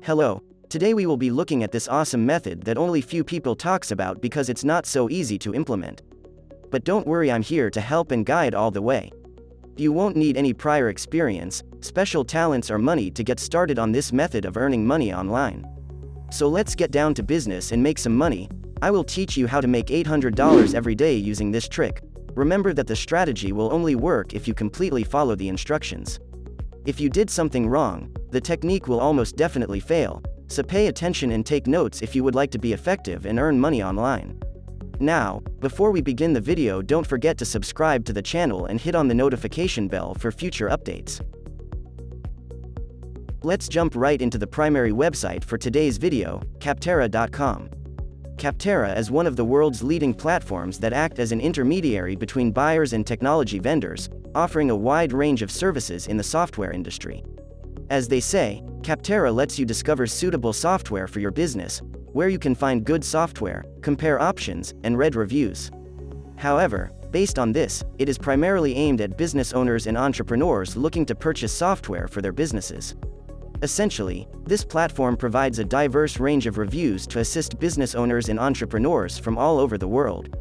Hello. Today we will be looking at this awesome method that only few people talks about because it's not so easy to implement. But don't worry, I'm here to help and guide all the way. You won't need any prior experience, special talents or money to get started on this method of earning money online. So let's get down to business and make some money. I will teach you how to make $800 every day using this trick. Remember that the strategy will only work if you completely follow the instructions. If you did something wrong, the technique will almost definitely fail, so pay attention and take notes if you would like to be effective and earn money online. Now, before we begin the video, don't forget to subscribe to the channel and hit on the notification bell for future updates. Let's jump right into the primary website for today's video, Capterra.com. Capterra is one of the world's leading platforms that act as an intermediary between buyers and technology vendors, offering a wide range of services in the software industry. As they say, Capterra lets you discover suitable software for your business, where you can find good software, compare options, and read reviews. However, based on this, it is primarily aimed at business owners and entrepreneurs looking to purchase software for their businesses. Essentially, this platform provides a diverse range of reviews to assist business owners and entrepreneurs from all over the world.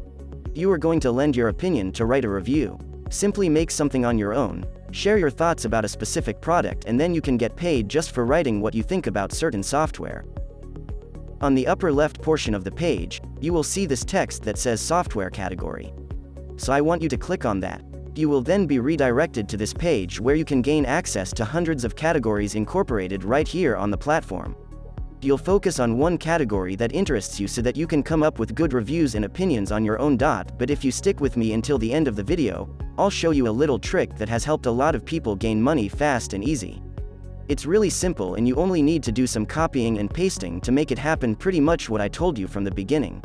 You are going to lend your opinion to write a review. Simply make something on your own, share your thoughts about a specific product, and then you can get paid just for writing what you think about certain software. On the upper left portion of the page, you will see this text that says software category. So I want you to click on that. You will then be redirected to this page where you can gain access to hundreds of categories incorporated right here on the platform. You'll focus on one category that interests you so that you can come up with good reviews and opinions on your own. But if you stick with me until the end of the video, I'll show you a little trick that has helped a lot of people gain money fast and easy. It's really simple and you only need to do some copying and pasting to make it happen, pretty much what I told you from the beginning.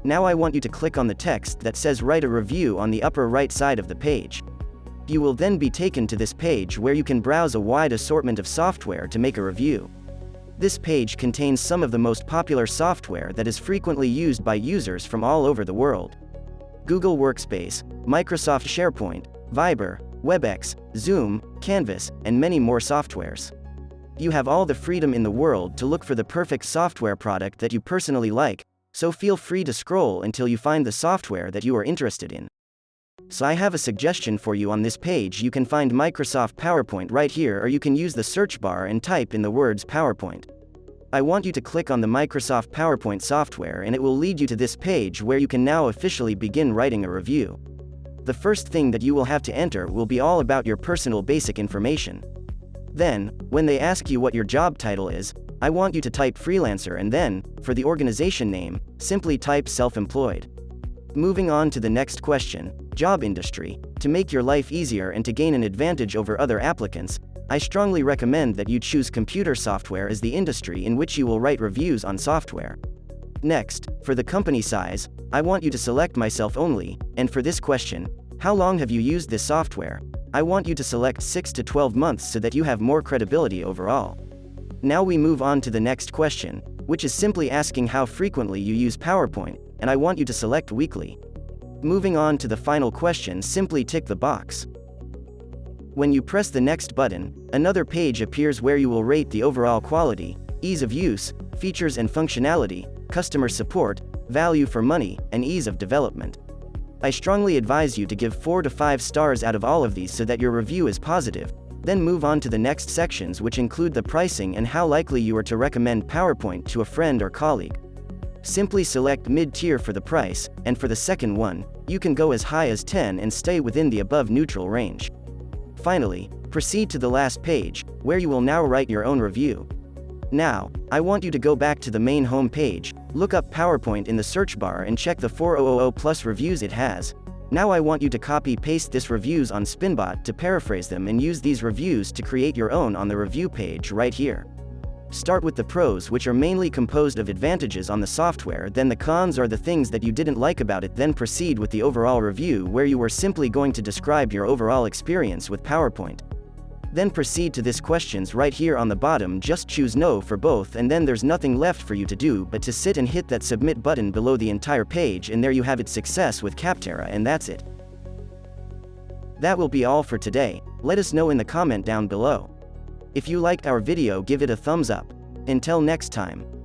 Now I want you to click on the text that says write a review on the upper right side of the page. You will then be taken to this page where you can browse a wide assortment of software to make a review. This page contains some of the most popular software that is frequently used by users from all over the world. Google Workspace, Microsoft SharePoint, Viber, WebEx, Zoom, Canvas, and many more softwares. You have all the freedom in the world to look for the perfect software product that you personally like, so feel free to scroll until you find the software that you are interested in. So I have a suggestion for you. On this page you can find Microsoft PowerPoint right here, or you can use the search bar and type in the words PowerPoint. I want you to click on the Microsoft PowerPoint software and it will lead you to this page where you can now officially begin writing a review. The first thing that you will have to enter will be all about your personal basic information. Then, when they ask you what your job title is, I want you to type freelancer, and then, for the organization name, simply type self-employed. Moving on to the next question, job industry. To make your life easier and to gain an advantage over other applicants, I strongly recommend that you choose computer software as the industry in which you will write reviews on software. Next, for the company size, I want you to select myself only, and for this question, how long have you used this software? I want you to select 6 to 12 months so that you have more credibility overall. Now we move on to the next question, which is simply asking how frequently you use PowerPoint, and I want you to select weekly. Moving on to the final question, simply tick the box. When you press the next button, another page appears where you will rate the overall quality, ease of use, features and functionality, customer support, value for money, and ease of development. I strongly advise you to give 4 to 5 stars out of all of these so that your review is positive. Then move on to the next sections, which include the pricing and how likely you are to recommend PowerPoint to a friend or colleague. Simply select mid-tier for the price, and for the second one, you can go as high as 10 and stay within the above neutral range. Finally, proceed to the last page, where you will now write your own review. Now, I want you to go back to the main home page, look up PowerPoint in the search bar and check the 4,000 plus reviews it has. Now I want you to copy-paste this reviews on Spinbot to paraphrase them and use these reviews to create your own on the review page right here. Start with the pros, which are mainly composed of advantages on the software, then the cons are the things that you didn't like about it, then proceed with the overall review where you were simply going to describe your overall experience with PowerPoint. Then proceed to this questions right here on the bottom, just choose no for both, and then there's nothing left for you to do but to sit and hit that submit button below the entire page, and there you have it, success with Capterra, and that's it. That will be all for today. Let us know in the comment down below. If you liked our video, give it a thumbs up. Until next time.